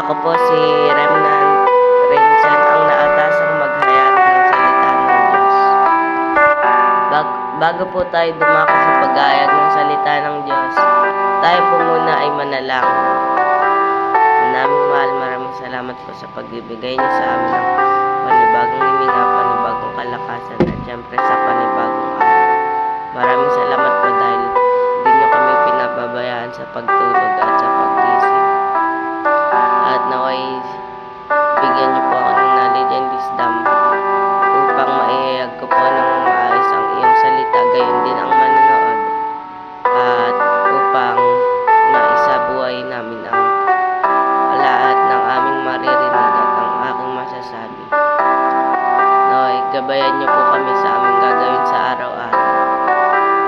Ako po si Remnan Rensan, ang naatasang maghayag ng salita ng Diyos. Bago po tayo dumako sa paghayag ng salita ng Diyos, tayo po muna ay manalangin. Maraming salamat po sa pagbibigay niyo sa amin ng panibagong hininga, panibagong kalakasan, at syempre sa panibagong araw. Maraming salamat po dahil hindi niyo kami pinababayaan sa pagtulog at sa paggising. At naway bigyan niyo po ako ng knowledge and wisdom upang maihayag ko po ng maayos ang iyong salita, gayon din ang manonood, at upang maisabuhay namin ang lahat ng aming maririnig at ang aking masasabi. Naway gabayan niyo po kami sa aming gagawin sa araw-araw.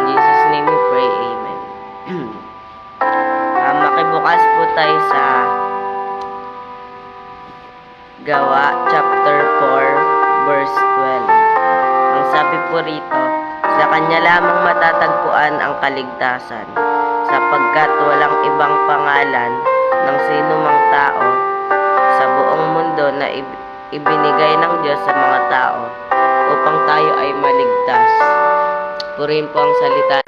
In Jesus' name we pray, Amen. Makibukas po tayo sa Gawa chapter 4 verse 12. Ang sabi po rito, sa kanya lamang matatagpuan ang kaligtasan, sapagkat walang ibang pangalan ng sino mang tao sa buong mundo na ibinigay ng Diyos sa mga tao upang tayo ay maligtas. Purihin po ang salita.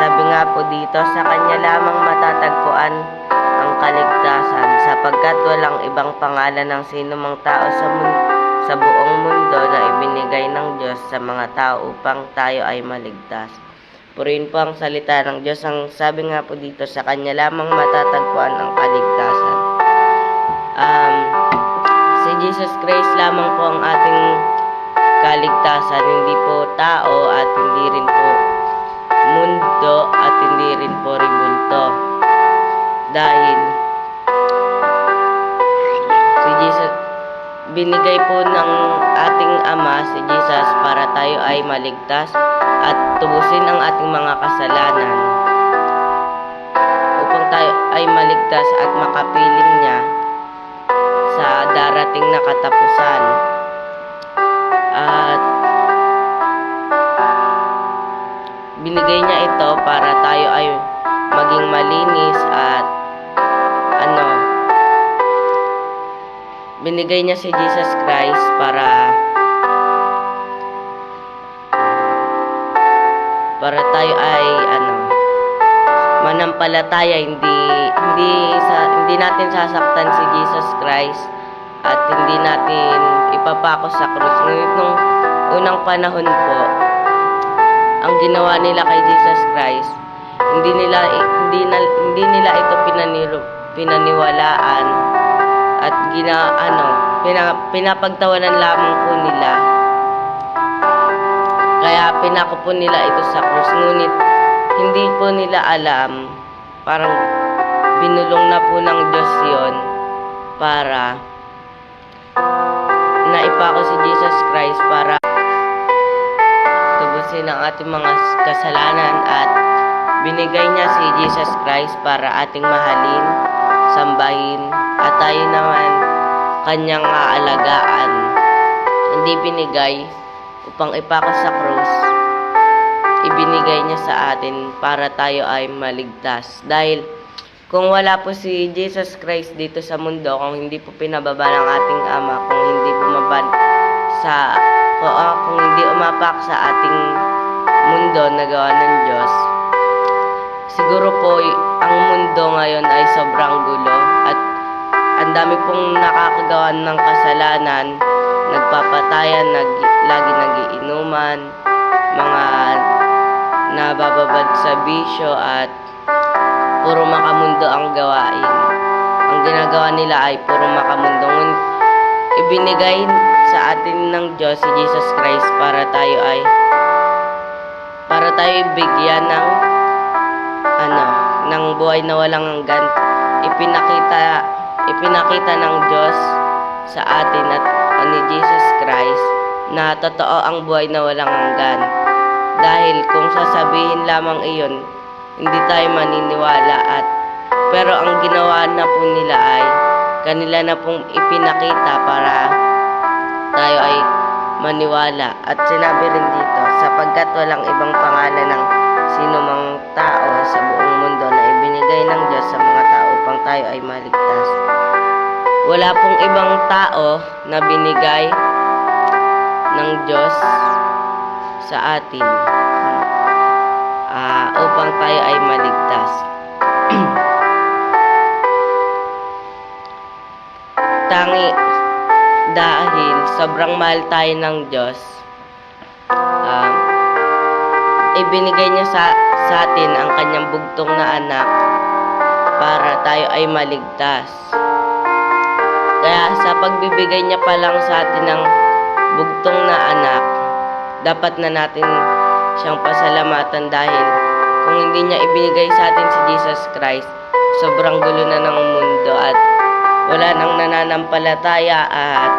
Sabi nga po dito, sa kanya lamang matatagpuan ang kaligtasan, sapagkat walang ibang pangalan ng sino mang tao sa buong mundo na ibinigay ng Diyos sa mga tao upang tayo ay maligtas. Purihin po ang salita ng Diyos. Ang sabi nga po dito, sa kanya lamang matatagpuan ang kaligtasan. Si Jesus Christ lamang po ang ating kaligtasan, hindi po tao at hindi rin po mundo at hindi rin po ribulto. Dahil si Jesus, binigay po ng ating Ama si Jesus para tayo ay maligtas at tubusin ang ating mga kasalanan, upang tayo ay maligtas at makapiling niya sa darating na katapusan. At binigay niya ito para tayo ay maging malinis at binigay niya si Jesus Christ para tayo ay manampalataya, hindi natin sasaktan si Jesus Christ at hindi natin ipapako sa krus. Ngunit nung unang panahon po, ang ginawa nila kay Jesus Christ, hindi nila ito pinaniwalaan at pinapagtawanan lamang po nila. Kaya pinako po nila ito sa krus. Ngunit hindi po nila alam, parang binulong na po ng Diyos yon para naipako si Jesus Christ para tubusin ang ating mga kasalanan, at binigay niya si Jesus Christ para ating mahalin, sambahin, at tayo naman kanyang aalagaan. Hindi binigay upang ipako sa krus, ibinigay niya sa atin para tayo ay maligtas. Dahil kung wala po si Jesus Christ dito sa mundo, kung hindi po pinababa ng ating Ama, kung hindi umapak sa ating mundo na gawa ng Diyos, siguro po ang mundo ngayon ay sobrang gulo at ang dami pong nakakagawa ng kasalanan, nagpapatayan, lagi nagiinuman, mga nabababad sa bisyo, at puro makamundo ang gawain. Ang ginagawa nila ay puro makamundo. Ibinigay sa atin ng Diyos si Jesus Christ para tayo bigyan ng buhay na walang hanggan. Ipinakita ng Diyos sa atin at ni Jesus Christ na totoo ang buhay na walang hanggan. Dahil kung sasabihin lamang iyon, hindi tayo maniniwala, pero ang ginawa na po nila ay kanila na pong ipinakita para tayo ay maniwala. At sinabi rin dito, sapagkat walang ibang pangalan ng sino mang tao sa buong mundo na ibinigay ng Diyos sa mga tao upang tayo ay maligtas. Wala pong ibang tao na binigay ng Diyos sa atin upang tayo ay maligtas. Tangi dahil sobrang mahal tayo ng Diyos, ibinigay niya sa atin ang kanyang bugtong na anak para tayo ay maligtas. Kaya sa pagbibigay niya pa lang sa atin ng bugtong na anak, dapat na natin siyang pasalamatan dahil kung hindi niya ibinigay sa atin si Jesus Christ, sobrang gulo na ng mundo at wala nang nananampalataya at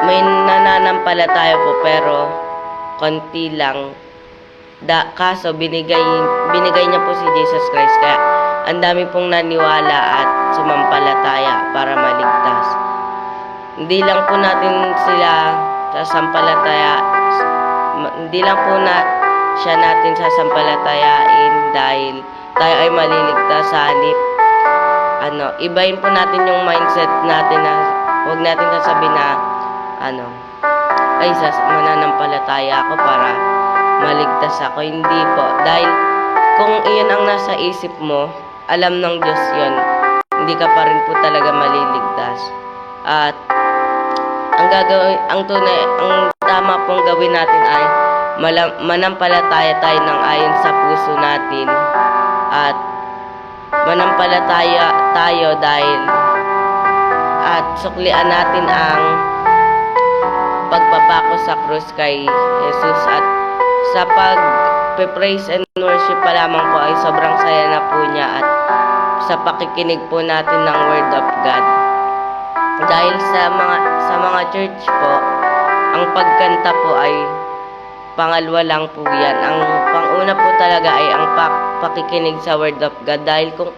may nananampalataya po pero konti lang. Kaso binigay niya po si Jesus Christ kaya ang dami pong naniwala at sumampalataya para maligtas. Hindi lang po natin sila sasampalataya, hindi lang po siya natin sasampalatayain dahil tayo ay maliligtas sa halip. Ibahin po natin yung mindset natin na huwag natin sasabihin na mananampalataya ako para maligtas ako. Hindi po. Dahil kung iyon ang nasa isip mo, alam ng Diyos yun, hindi ka pa rin po talaga maliligtas. At ang tama pong gawin natin ay manampalataya tayo ng ayon sa puso natin at manampalataya tayo at suklian natin ang pagpapako sa krus kay Jesus at sa pag-praise and worship pa lamang po ay sobrang saya na po niya at sa pakikinig po natin ng Word of God. Dahil sa mga church po, ang pagkanta po ay pangalawa lang po yan. Ang panguna po talaga ay ang pakikinig sa Word of God. Dahil kung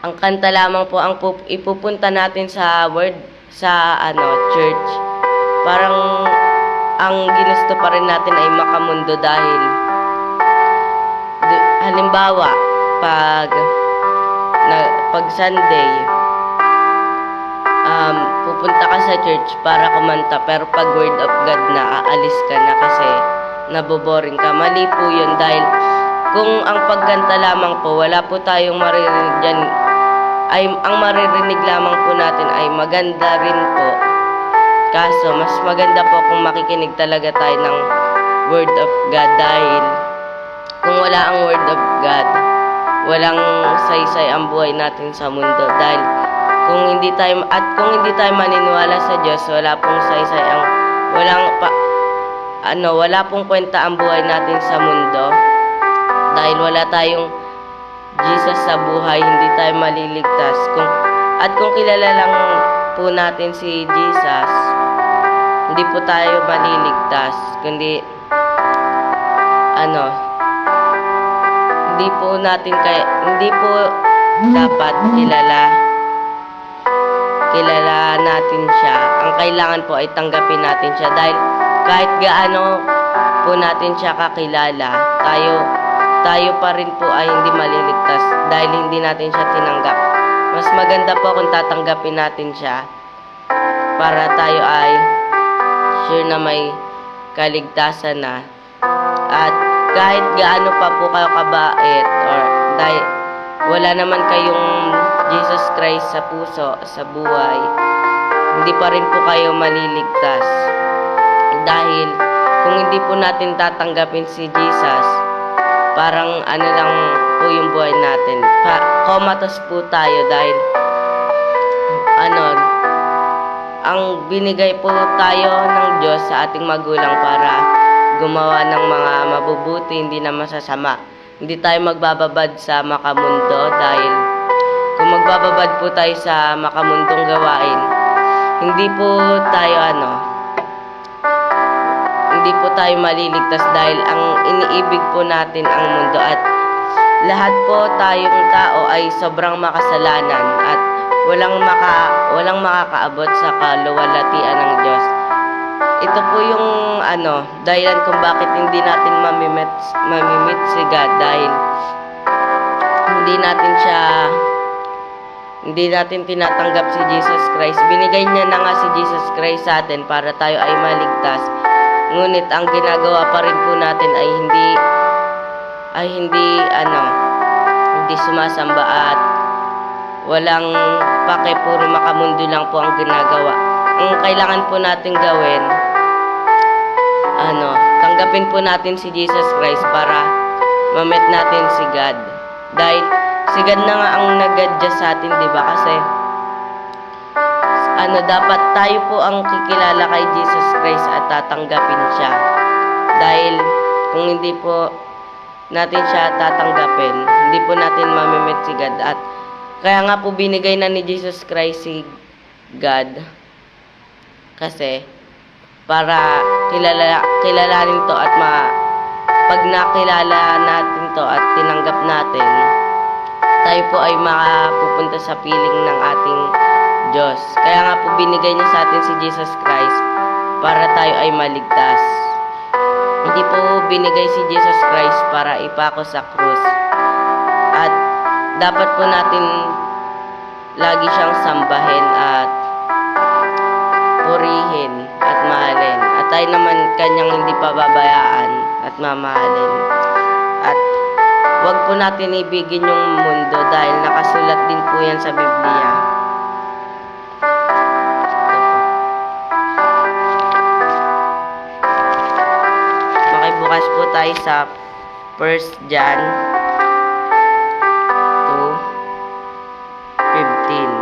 ang kanta lamang po ang ipupunta natin sa church, parang ang ginusto pa rin natin ay makamundo dahil halimbawa pag Sunday pupunta ka sa church para kumanta pero pag Word of God na aalis ka na kasi naboboring ka. Mali po yun dahil kung ang pagkanta lamang po wala po tayong maririnig dyan, ang maririnig lamang po natin ay maganda rin po. Kaso mas maganda po kung makikinig talaga tayo ng Word of God dahil kung wala ang Word of God, walang saysay ang buhay natin sa mundo dahil kung hindi tayo maniniwala sa Diyos, wala pong saysay wala pong kwenta ang buhay natin sa mundo dahil wala tayong Jesus sa buhay, hindi tayo maliligtas. Kung kilala lang po natin si Jesus, hindi po tayo maliligtas, kundi hindi po dapat kilala natin siya. Ang kailangan po ay tanggapin natin siya dahil kahit gaano po natin siya kakilala, tayo pa rin po ay hindi maliligtas dahil hindi natin siya tinanggap. Mas maganda po kung tatanggapin natin siya para tayo ay sure na may kaligtasan na. At kahit gaano pa po kayo kabait or dahil wala naman kayong Jesus Christ sa puso, sa buhay, hindi pa rin po kayo maliligtas. Dahil kung hindi po natin tatanggapin si Jesus, parang lang po yung buhay natin. Comatose po tayo dahil ang binigay po tayo ng Diyos sa ating magulang para gumawa ng mga mabubuti, hindi na masasama. Hindi tayo magbababad sa makamundo dahil kung magbababad po tayo sa makamundong gawain, hindi po tayo maliligtas dahil ang iniibig po natin ang mundo at lahat po tayong tao ay sobrang makasalanan at walang makakaabot sa kaluwalhatian ng Diyos. Ito po yung dahilan kung bakit hindi natin mamimit si God dahil hindi natin tinatanggap si Jesus Christ. Binigay niya na nga si Jesus Christ sa atin para tayo ay maligtas. Ngunit ang ginagawa pa rin po natin ay hindi sumasamba at walang pake, puro makamundo lang po ang ginagawa. Ang kailangan po natin gawin, tanggapin po natin si Jesus Christ para ma-meet natin si God. Dahil si God na nga ang nag-adjust sa atin, di ba? Kasi dapat tayo po ang kikilala kay Jesus Christ at tatanggapin siya. Dahil kung hindi po natin siya tatanggapin, hindi po natin mamimit si God. At kaya nga po binigay na ni Jesus Christ si God kasi para kilalanin to at pag nakilala natin to at tinanggap natin, tayo po ay makapupunta sa piling ng ating Diyos. Kaya nga po binigay niya sa atin si Jesus Christ para tayo ay maligtas. Hindi po binigay si Jesus Christ para ipako sa krus. At dapat po natin lagi siyang sambahin at purihin at mahalin. At tayo naman kanyang hindi pababayaan at mamahalin. At huwag po natin ibigin yung mundo dahil nakasulat din po yan sa Biblia. Makibukas po tayo sa 1 John 2:15.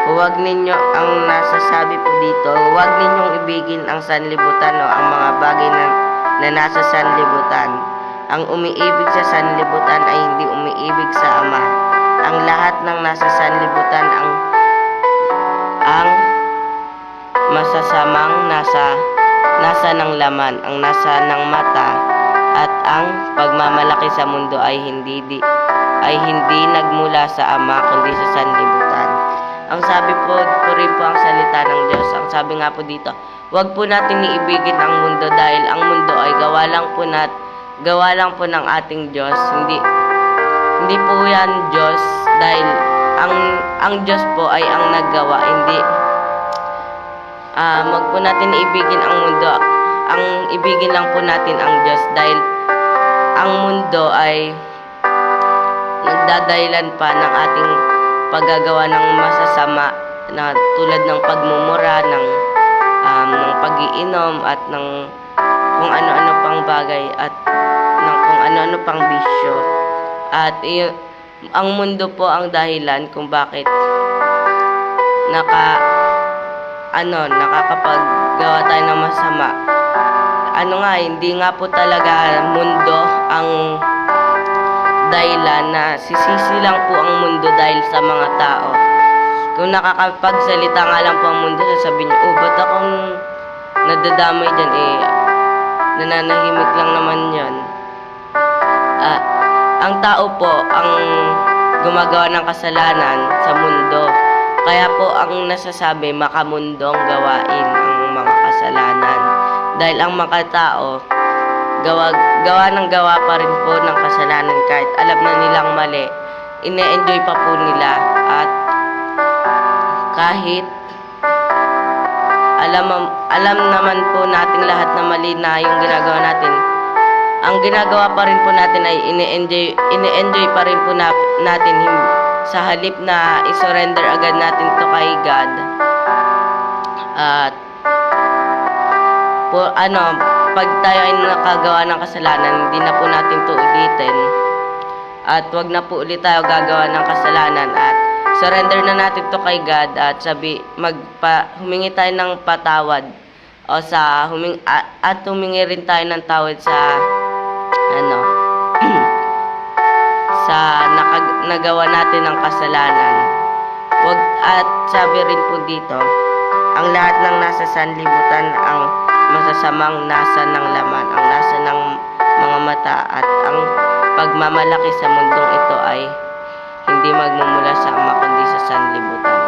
Huwag ninyo, ang nasasabi po dito, huwag ninyong ibigin ang sanlibutan o ang mga bagay na nasa sanlibutan. Ang umiibig sa sanlibutan ay hindi umiibig sa Ama. Ang lahat ng nasa sanlibutan ang masasamang nasa ng laman, ang nasa ng mata, at ang pagmamalaki sa mundo ay hindi nagmula sa Ama kundi sa sanlibutan. Ang sabi po rin po ang salita ng Diyos. Ang sabi nga po dito, huwag po natin iibigin ang mundo dahil ang mundo ay gawa lang po ng ating Diyos. Hindi po yan Diyos dahil ang Diyos po ay ang naggawa. Hindi wag po natin ibigin ang mundo. Ang ibigin lang po natin ang Diyos dahil ang mundo ay nagdadahilan pa ng ating paggagawa ng masasama na tulad ng pagmumura, ng pag-iinom at ng kung ano-ano pang bagay at ng kung ano-ano pang bisyo. At ang mundo po ang dahilan kung bakit nakakapaggawa tayo ng masama. Hindi nga po talaga mundo ang dahilan, na sisisi lang po ang mundo dahil sa mga tao. Kung nakakapagsalita nga lang po ang mundo, sasabihin niyo, ba't akong nadadamay dyan? Nananahimik lang naman yan. Ang tao po ang gumagawa ng kasalanan sa mundo. Kaya po ang nasasabi, makamundong gawain ang mga kasalanan. Dahil ang mga tao, gawa pa rin po ng kasalanan kahit alam na nilang mali. Ine-enjoy pa po nila. At kahit alam naman po nating lahat na mali na yung ginagawa natin, ang ginagawa pa rin po natin ay ine-enjoy pa rin po natin sa halip na i-surrender agad natin to kay God. At pag tayo ay nakagawa ng kasalanan, hindi na po natin to ulitin. At wag na po ulit tayo gagawa ng kasalanan at surrender na natin to kay God at humingi tayo ng patawad at humingi rin tayo ng tawad sa nagawa natin ng kasalanan. At sabi rin po dito, ang lahat ng nasa sanlibutan ang masasamang nasa ng laman, ang nasa ng mga mata, at ang pagmamalaki sa mundong ito ay hindi magmumula sa Ama kundi sa sanlibutan.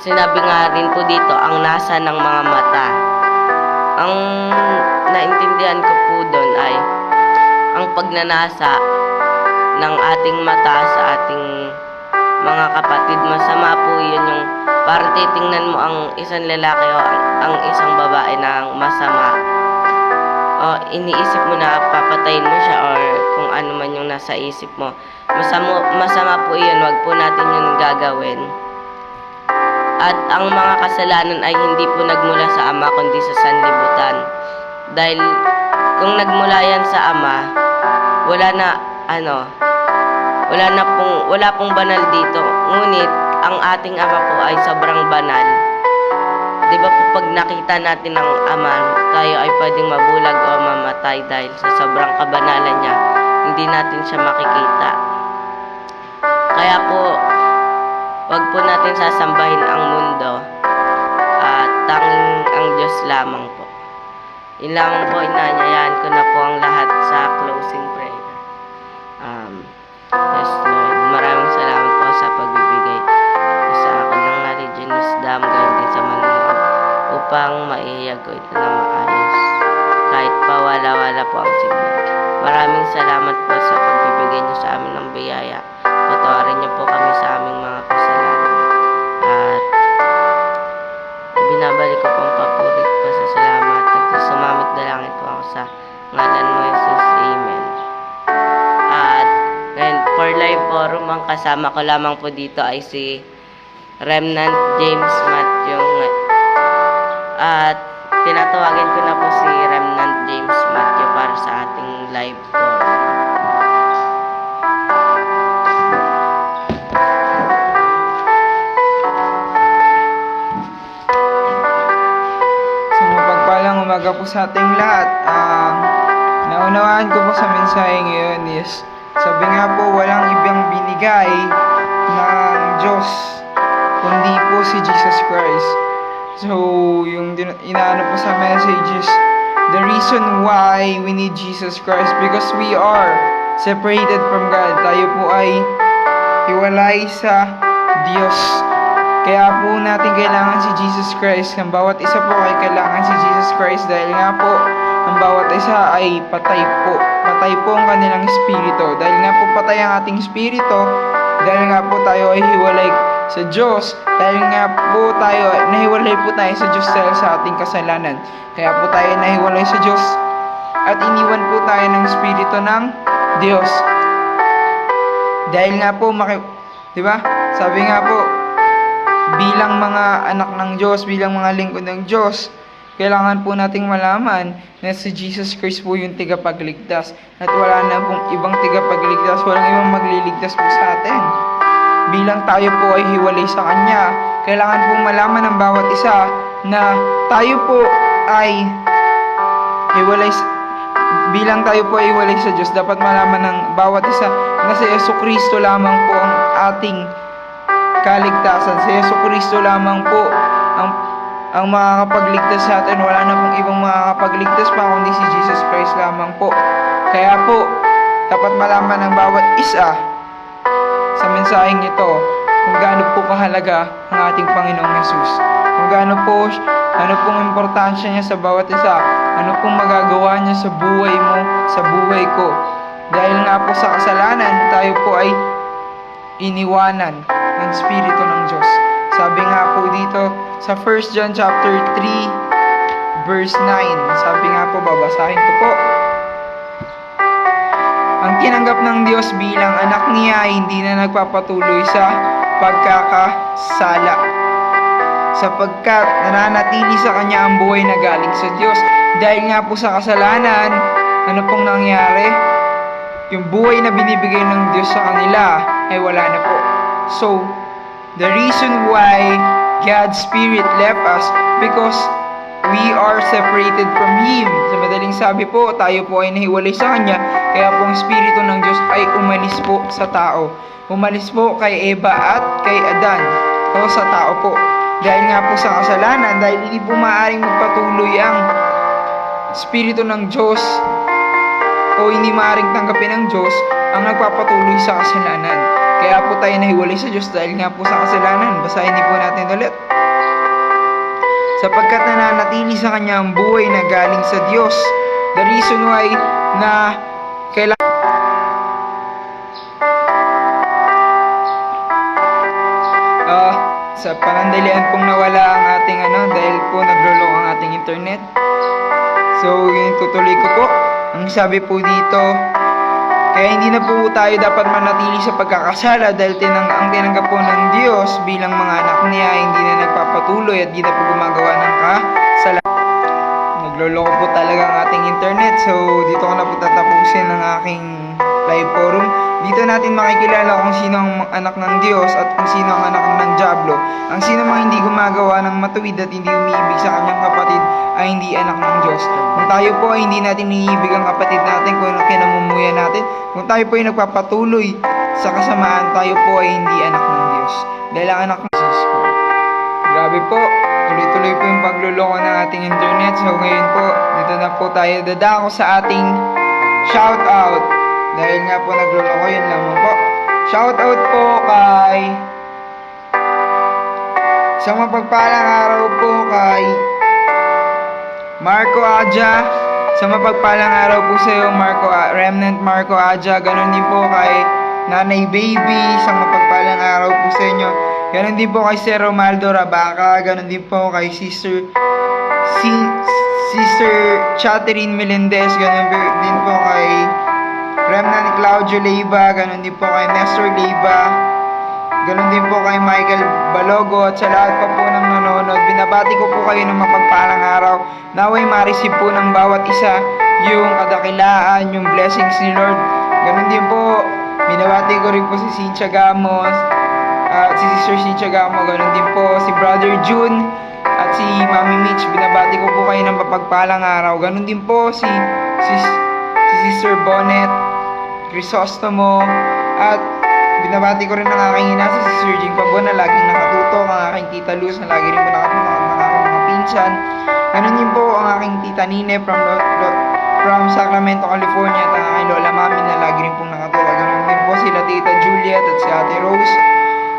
Sinabi nga rin po dito, ang nasa ng mga mata. Ang naintindihan ko po doon ay ang pagnanasa ng ating mata sa ating mga kapatid. Masama po yun, yung parang titingnan mo ang isang lalaki o ang isang babae na masama. O iniisip mo na papatayin mo siya or kung ano man yung nasa isip mo. Masama po yun, wag po natin yun gagawin. At ang mga kasalanan ay hindi po nagmula sa Ama kundi sa sanlibutan. Dahil kung nagmula yan sa Ama, wala pong banal dito. Ngunit ang ating Ama po ay sobrang banal. 'Di ba po pag nakita natin ang Ama, tayo ay pwedeng mabulag o mamatay dahil sa sobrang kabanalan niya. Hindi natin siya makikita. Kaya po, wag po natin sasambahin ang mundo at tanging ang Diyos lamang po. Yun lamang po, inanyayahan ko na po ang lahat sa closing prayer. Yes, Lord, maraming salamat po sa pagbibigay sa akin ng knowledge and wisdom, gayon din sa manunood upang maihayag ko ito ng maayos. Kahit pa wala po ang signal. Maraming salamat po sa pagbibigay niyo sa amin ng biyaya. Patawarin niyo po kami sa aming mga kasalanan. At binabalik ko pong papurit pa sa salamat. Nagsasumamit dalangin po ako sa ngalan mo, Jesus. Amen. At ngayon, for live forum, ang kasama ko lamang po dito ay si Remnant James Matthew. At tinatawagin ko na po si Remnant James Matthew para sa ating live forum. Umaga po sa ating lahat. Naunawaan ko po sa mensahe ngayon is, sabi nga po, walang ibang binigay ng Diyos kundi po si Jesus Christ. So, yung inaano po sa messages, the reason why we need Jesus Christ because we are separated from God. Tayo po ay hiwalay sa Diyos. Kaya po natin kailangan si Jesus Christ. Ang bawat isa po ay kailangan si Jesus Christ dahil nga po ang bawat isa ay patay po. Patay po ang kanilang espiritu. Dahil nga po patay ang ating espiritu, dahil nga po tayo ay hiwalay sa Diyos, dahil nga po nahiwalay po tayo sa Diyos dahil sa ating kasalanan. Kaya po tayo nahiwalay sa Diyos at iniwan po tayo ng espiritu ng Diyos. Dahil nga po, diba? Sabi nga po, bilang mga anak ng Diyos, bilang mga lingkod ng Diyos, kailangan po nating malaman na si Jesus Christ po yung tigapagligtas. At wala na pong ibang tigapagligtas, walang ibang magliligtas po sa atin. Bilang tayo po ay hiwalay sa Kanya, kailangan pong malaman ng bawat isa na tayo po ay bilang tayo po ay hiwalay sa Diyos, dapat malaman ng bawat isa na si Jesucristo lamang po ang ating kaligtasan. Si Jesucristo lamang po ang makakapagligtas sa atin. Wala na pong ibang makakapagligtas pa kundi si Jesus Christ lamang po. Kaya po, dapat malaman ng bawat isa sa mensaheng ito kung gaano po kahalaga ang ating Panginoong Jesus. Kung gaano po, ano pong importansya niya sa bawat isa. Ano pong magagawa niya sa buhay mo, sa buhay ko. Dahil nga po sa kasalanan, tayo po ay iniwanan ng Espiritu ng Diyos. Sabi nga po dito sa 1 John chapter 3 verse 9. Sabi nga po, babasahin ko po. Ang tinanggap ng Diyos bilang anak niya ay hindi na nagpapatuloy sa pagkakasala, sapagkat nananatili sa kanya ang buhay na galing sa Diyos. Dahil nga po sa kasalanan, ano pong nangyari? Yung buhay na binibigay ng Diyos sa kanila ay wala na po. So, the reason why God's Spirit left us because we are separated from Him. Sa madaling sabi po, tayo po ay nahiwalay sa Kanya, kaya po ang Espiritu ng Diyos ay umalis po sa tao. Umalis po kay Eva at kay Adan, o sa tao po. Dahil nga po sa kasalanan, dahil hindi po maaaring magpatuloy ang Espiritu ng Diyos o hindi maaaring tanggapin ng Diyos ang nagpapatuloy sa kasalanan. Kaya po tayo nahiwalay sa Diyos dahil nga po sa kasalanan. Basahin din po natin ulit. sapagkat nananatili sa kanya ang buhay na galing sa Diyos. The reason why na kailangan sa panandalian pong nawala ang ating dahil po naglulong ang ating internet. So, yun tutuloy ko po. Ang sabi po dito, kaya hindi na po tayo dapat manatili sa pagkakasala dahil ang tinanggap po ng Diyos bilang mga anak niya, hindi na nagpapatuloy at hindi na po gumagawa ng kasalanan. Nagloloko po talaga ang ating internet. So, dito ko na po tatapusin ang aking live forum. Dito natin makikilala kung sino ang anak ng Diyos at kung sino ang anak ng Diablo. Ang sino mang hindi gumagawa ng matuwid at hindi umiibig sa kanyang kapatid ay hindi anak ng Diyos. Kung tayo po ay hindi natin iniibig ang kapatid natin, kung kinamumuya natin, kung tayo po ay nagpapatuloy sa kasamaan, tayo po ay hindi anak ng Diyos. Dahil ang anak ng Diyos po. Grabe po, tuloy-tuloy po yung pagluloko ng ating internet. So ngayon po, dito na po tayo dadako sa ating shoutout. Dahil nga po nagluloko, yun lamang po. Shoutout po kay sa mapagpalang araw po kay Marco Aja. Sa mapagpalang araw po sa iyo, Remnant Marco Aja. Ganon din po kay Nanay Baby. Sa mapagpalang araw po sa inyo. Ganon din po kay Sir Romaldo Rabaca. Ganon din po kay Sister Catherine Melendez. Ganon din po kay Remnant Claudio Leiva. Ganon din po kay Nestor Leiva. Ganon din po kay Michael Balogo. At sa lahat pa po ng nanonood, binabati ko po kayo ng mapagpalang araw. Naway ma-receive po ng bawat isa yung kadakilaan, yung blessings ni Lord. Ganon din po, binabati ko rin po si Cynthia Gamos, si Sister Cynthia Gamos. Ganon din po si Brother June at si Mami Mitch. Binabati ko po kayo ng mapagpalang araw. Ganon din po si Sister Bonnet Crisostomo, at binabati ko rin ang aking ina, si Sister Jing Pabon, na laging nakatutok, ang aking tita Luz na lagi rin po nakatutok, ang aking mga pinsan. Ganun din po ang aking tita Nine from Sacramento, California, at ang aking lola Mami na lagi rin pong nakatutok. Ganun din po sila tita Juliet at si ate Rose.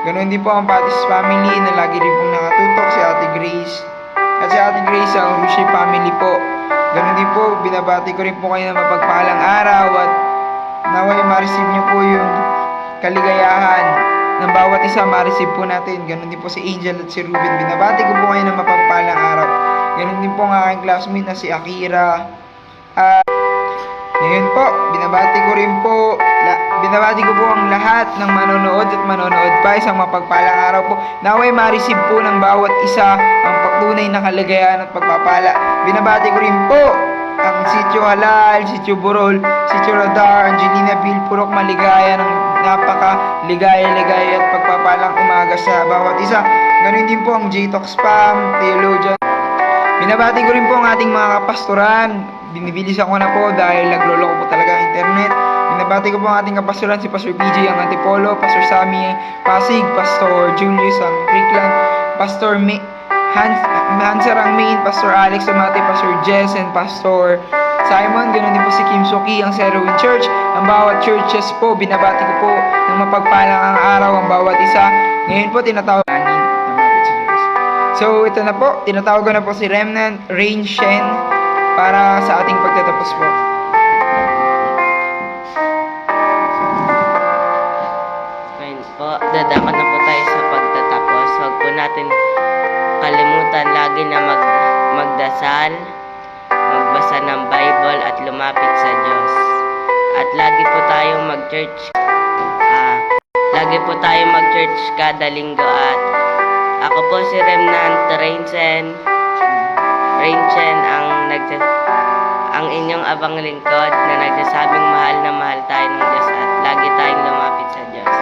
Ganun din po ang Patis family na lagi rin pong nakatutok, si ate Grace. At si ate Grace ang Rushi family po. Ganun din po, binabati ko rin po kayo ng mapagpalang araw at naway ma-receive niyo po yung kaligayahan ng bawat isa, ma-receive po natin. Ganun din po si Angel at si Ruben. Binabati ko po kayo ng mapagpalang araw. Ganun din po ang aking classmate na si Akira. Ngayon po, binabati ko po ang lahat ng manonood at manonood pa. Isang mapagpalang araw po. Naway ma-receive po ng bawat isa ang patunay na kaligayahan at pagpapala. Binabati ko rin po ang Sitio Halal, Sitio Burol, Sitio Radar, Angelina Bill, Purok Maligaya, ng napaka-ligaya at pagpapalang umaga sa bawat isa. Ganun din po ang J-Talk Spam, Theologian. Binabati ko rin po ang ating mga kapastoran. Binibilisan ko na po dahil nagloloko po talaga ang internet. Binabati ko po ang ating kapastoran, si Pastor PJ ang Antipolo, Pastor Sammy Pasig, Pastor Julius ang Creekland, Pastor Hanser ang Main, Pastor Alex Amate, Pastor Jess, and Pastor Simon. Ganoon din po si Kim Suki ang Serowin Church. Ang bawat churches po, binabati ko po ng mapagpalang ang araw ang bawat isa. Ngayon po, tinatawag So, ito na po, tinatawag ko na po si Remnant Rain Shen para sa ating pagtatapos po. Ngayon po, dadako na po tayo sa pagtatapos. Huwag po natin kalimutan lagi na magdasal, magbasa ng Bible at lumapit sa Diyos. At lagi po tayong mag-church. Lagi po tayong mag-church kada linggo. At ako po si Remnant Rainchen ang inyong abang lingkod na nagsasabing mahal na mahal tayo ng Diyos at lagi tayong lumapit sa Diyos.